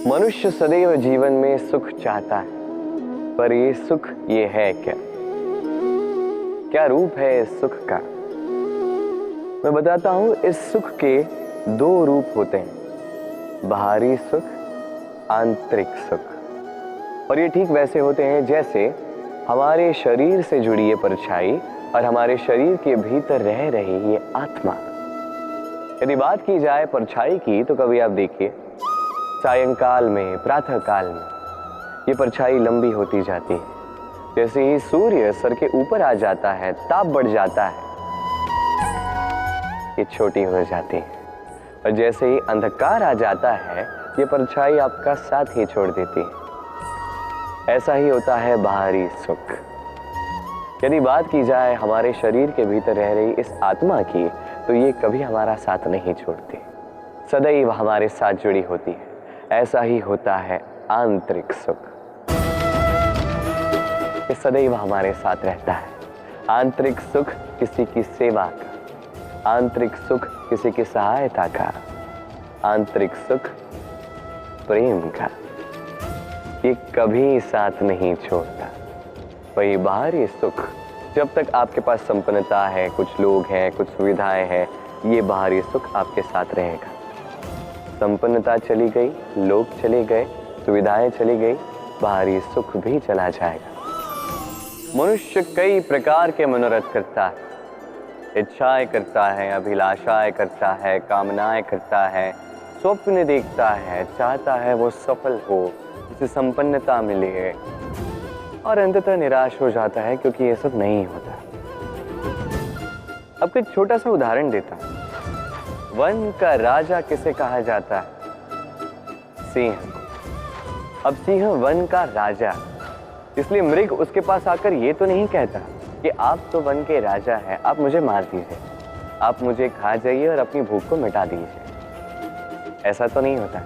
मनुष्य सदैव जीवन में सुख चाहता है, पर ये सुख ये है क्या? क्या रूप है इस सुख का? मैं बताता हूं। इस सुख के दो रूप होते हैं, बाहरी सुख, आंतरिक सुख। और ये ठीक वैसे होते हैं जैसे हमारे शरीर से जुड़ी ये परछाई और हमारे शरीर के भीतर रह रही ये आत्मा। यदि बात की जाए परछाई की, तो कभी आप देखिए सायंकाल में, प्रातः काल में ये परछाई लंबी होती जाती है। जैसे ही सूर्य सर के ऊपर आ जाता है, ताप बढ़ जाता है, ये छोटी हो जाती है। और जैसे ही अंधकार आ जाता है, ये परछाई आपका साथ ही छोड़ देती है। ऐसा ही होता है बाहरी सुख। यदि बात की जाए हमारे शरीर के भीतर रह रही इस आत्मा की, तो ये कभी हमारा साथ नहीं छोड़ती, सदैव हमारे साथ जुड़ी होती है। ऐसा ही होता है आंतरिक सुख, ये सदैव हमारे साथ रहता है। आंतरिक सुख किसी की सेवा का, आंतरिक सुख किसी की सहायता का, आंतरिक सुख प्रेम का, ये कभी साथ नहीं छोड़ता। वही बाहरी सुख, जब तक आपके पास संपन्नता है, कुछ लोग हैं, कुछ सुविधाएं हैं, ये बाहरी सुख आपके साथ रहेगा। संपन्नता चली गई, लोग चले गए, सुविधाएं चली गई, बाहरी सुख भी चला जाएगा। मनुष्य कई प्रकार के मनोरथ करता है, इच्छाएं करता है, अभिलाषाएं करता है, कामनाएं करता है, स्वप्न देखता है, चाहता है वो सफल हो, उसे संपन्नता मिले, और अंततः निराश हो जाता है क्योंकि ये सब नहीं होता। अब एक छोटा सा उदाहरण देता हूं। वन का राजा किसे कहा जाता है? सिंह। अब सिंह वन का राजा, इसलिए मृग उसके पास आकर ये तो नहीं कहता कि आप तो वन के राजा हैं, आप मुझे मार दीजिए, आप मुझे खा जाइए और अपनी भूख को मिटा दीजिए। ऐसा तो नहीं होता।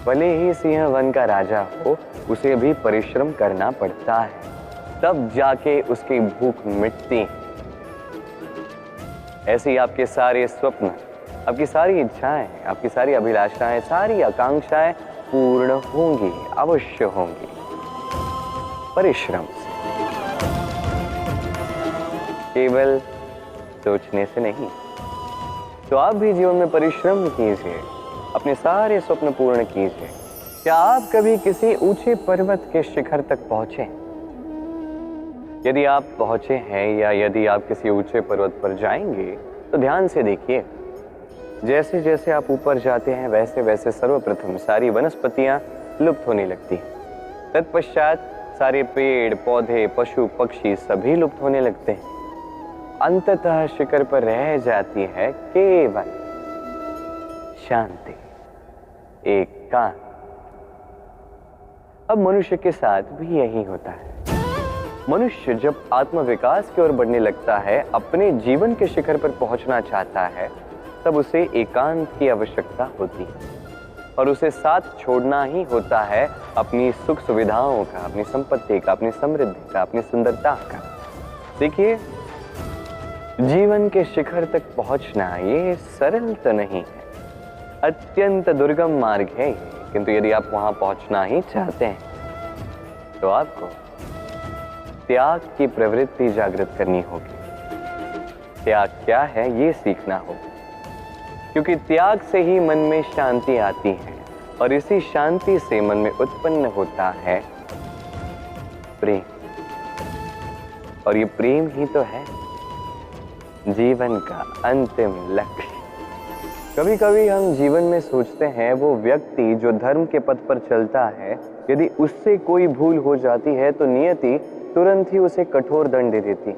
भले ही सिंह वन का राजा हो, उसे भी परिश्रम करना पड़ता है, तब जाके उसकी भूख मिटती है। ऐसे ही आपके सारे स्वप्न, आपकी सारी इच्छाएं, आपकी सारी अभिलाषाएं, सारी आकांक्षाएं पूर्ण होंगी, अवश्य होंगी, परिश्रम से, केवल सोचने से नहीं। तो आप भी जीवन में परिश्रम कीजिए, अपने सारे स्वप्न पूर्ण कीजिए। क्या आप कभी किसी ऊंचे पर्वत के शिखर तक पहुंचे? यदि आप पहुंचे हैं या यदि आप किसी ऊंचे पर्वत पर जाएंगे, तो ध्यान से देखिए, जैसे जैसे आप ऊपर जाते हैं, वैसे वैसे सर्वप्रथम सारी वनस्पतियां लुप्त होने लगती हैं। तत्पश्चात सारे पेड़ पौधे, पशु पक्षी सभी लुप्त होने लगते हैं। अंततः शिखर पर रह जाती है केवल शांति, एकांत। अब मनुष्य के साथ भी यही होता है। मनुष्य जब आत्मविकास की ओर बढ़ने लगता है, अपने जीवन के शिखर पर पहुंचना चाहता है, तब उसे एकांत की आवश्यकता होती है और उसे साथ छोड़ना ही होता है अपनी सुख सुविधाओं का, अपनी संपत्ति का, अपनी समृद्धि का, अपनी सुंदरता का। देखिए, जीवन के शिखर तक पहुंचना ये सरल तो नहीं है, अत्यंत दुर्गम मार्ग है। किंतु यदि आप वहां पहुंचना ही चाहते हैं, तो आपको त्याग की प्रवृत्ति जागृत करनी होगी। त्याग क्या है ये सीखना होगा, क्योंकि त्याग से ही मन में शांति आती है और इसी शांति से मन में उत्पन्न होता है प्रेम। और ये प्रेम ही तो है जीवन का अंतिम लक्ष्य। कभी कभी हम जीवन में सोचते हैं, वो व्यक्ति जो धर्म के पथ पर चलता है, यदि उससे कोई भूल हो जाती है तो नियति तुरंत ही उसे कठोर दंड दे देती है।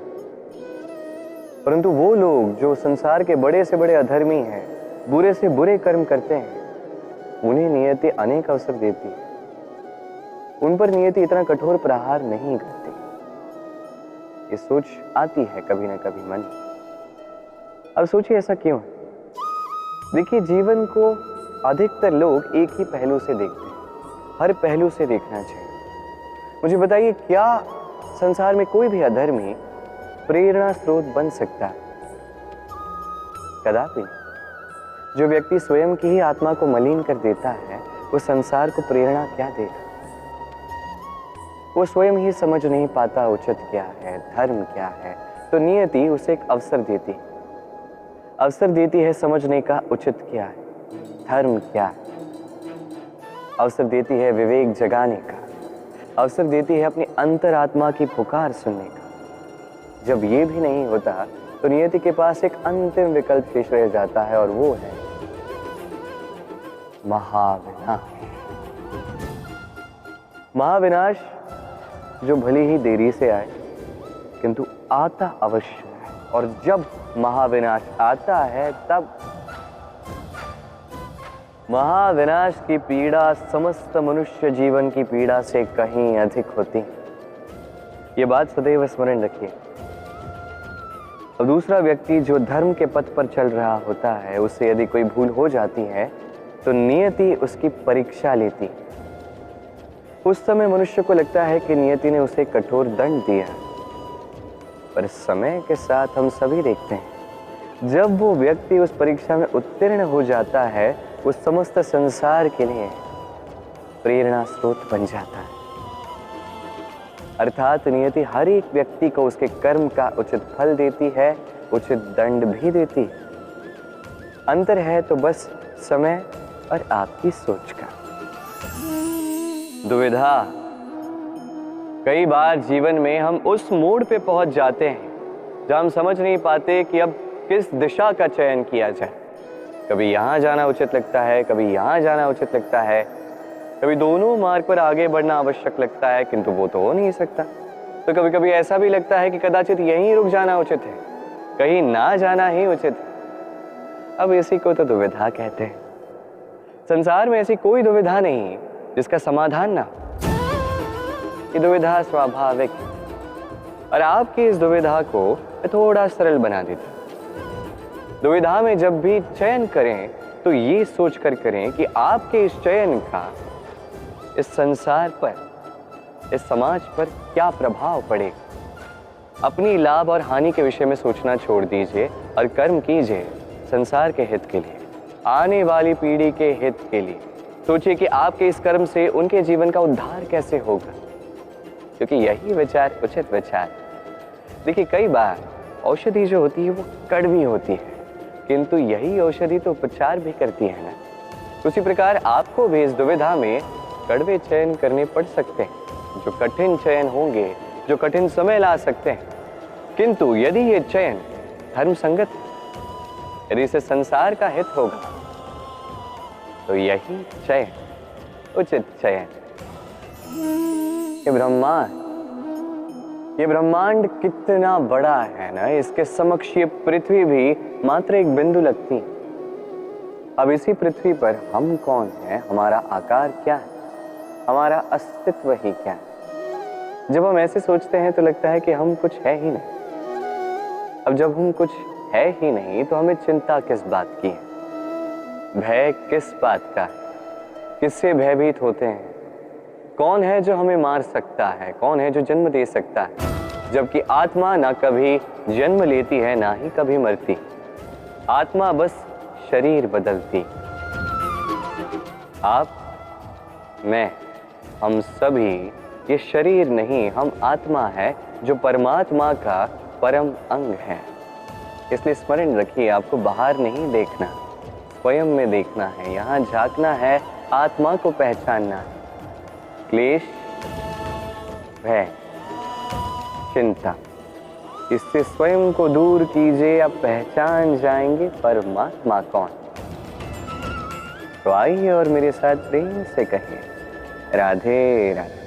परंतु वो लोग जो संसार के बड़े से बड़े अधर्मी हैं, बुरे से बुरे कर्म करते हैं, उन्हें नियति अनेक अवसर देती है। उन पर नियति इतना कठोर प्रहार नहीं करती। ये सोच आती है कभी ना कभी मन। अब सोचिए ऐसा क्यों है? देखिए, जीवन को अधिकतर लोग एक ही पहलू से देखते हैं, हर पहलू से देखना चाहिए। मुझे बताइए, क्या संसार में कोई भी अधर्मी प्रेरणा स्रोत बन सकता है? कदापि नहीं। जो व्यक्ति स्वयं की ही आत्मा को मलिन कर देता है, वो संसार को प्रेरणा क्या देगा? वो स्वयं ही समझ नहीं पाता उचित क्या है, धर्म क्या है, तो नियति उसे एक अवसर देती है समझने का उचित क्या है, धर्म क्या है। अवसर देती है विवेक जगाने का, अवसर देती है अपनी अंतरात्मा की पुकार सुनने का। जब ये भी नहीं होता तो नियति के पास एक अंतिम विकल्प शेष रह जाता है, और वो है महाविनाश। महाविनाश जो भले ही देरी से आए किंतु आता अवश्य है, और जब महाविनाश आता है तब महाविनाश की पीड़ा समस्त मनुष्य जीवन की पीड़ा से कहीं अधिक होती। ये बात सदैव स्मरण रखिए। अब दूसरा व्यक्ति जो धर्म के पथ पर चल रहा होता है, उससे यदि कोई भूल हो जाती है तो नियति उसकी परीक्षा लेती। उस समय मनुष्य को लगता है कि नियति ने उसे कठोर दंड दिया, पर समय के साथ हम सभी देखते हैं जब वो व्यक्ति उस परीक्षा में उत्तीर्ण हो जाता है, वो समस्त संसार के लिए प्रेरणा स्रोत बन जाता है। अर्थात नियति हर एक व्यक्ति को उसके कर्म का उचित फल देती है, उचित दंड भी देती है। अंतर है तो बस समय और आपकी सोच का। दुविधा। कई बार जीवन में हम उस मोड़ पे पहुंच जाते हैं जहां हम समझ नहीं पाते कि अब किस दिशा का चयन किया जाए। कभी यहां जाना उचित लगता है, कभी यहां जाना उचित लगता है, कभी दोनों मार्ग पर आगे बढ़ना आवश्यक लगता है, किंतु वो तो हो नहीं सकता। तो कभी कभी ऐसा भी लगता है कि कदाचित यहीं रुक जाना उचित है, कहीं ना जाना ही उचित है। अब इसी को तो दुविधा कहते हैं। संसार में ऐसी कोई दुविधा नहीं जिसका समाधान ना हो। ये दुविधा स्वाभाविक है, और आपकी इस दुविधा को थोड़ा सरल बना देता। दुविधा में जब भी चयन करें तो ये सोच कर करें कि आपके इस चयन का इस संसार पर, इस समाज पर क्या प्रभाव पड़ेगा। अपनी लाभ और हानि के विषय में सोचना छोड़ दीजिए और कर्म कीजिए संसार के हित के लिए, आने वाली पीढ़ी के हित के लिए। सोचिए कि आपके इस कर्म से उनके जीवन का उद्धार कैसे होगा, क्योंकि यही विचार उचित विचार। देखिए, कई बार औषधि जो होती है वो कड़वी होती है, किंतु यही औषधि तो उपचार भी करती है ना। उसी प्रकार आपको भी इस दुविधा में कड़वे चयन करने पड़ सकते हैं, जो कठिन चयन होंगे, जो कठिन समय ला सकते हैं। किंतु यदि ये चयन धर्म संगत, यदि इसे संसार का हित होगा, तो यही चयन उचित चयन। ये ब्रह्मांड कितना बड़ा है ना, इसके समक्ष ये पृथ्वी भी मात्र एक बिंदु लगती। अब इसी पृथ्वी पर हम कौन हैं, हमारा आकार क्या है, हमारा अस्तित्व ही क्या है। जब हम ऐसे सोचते हैं तो लगता है कि हम कुछ है ही नहीं। अब जब हम कुछ है ही नहीं तो हमें चिंता किस बात की है, भय किस बात का है, किससे भयभीत होते हैं। कौन है जो हमें मार सकता है, कौन है जो जन्म दे सकता है, जबकि आत्मा ना कभी जन्म लेती है ना ही कभी मरती। आत्मा बस शरीर बदलती। आप, मैं, हम सभी ये शरीर नहीं, हम आत्मा है जो परमात्मा का परम अंग है। इसलिए स्मरण रखिए, आपको बाहर नहीं देखना, स्वयं में देखना है। यहाँ झांकना है, आत्मा को पहचानना है। क्लेश, भय, चिंता, इससे स्वयं को दूर कीजिए, आप पहचान जाएंगे परमात्मा कौन। तो आइए और मेरे साथ प्रेम से कहिए, राधे राधे।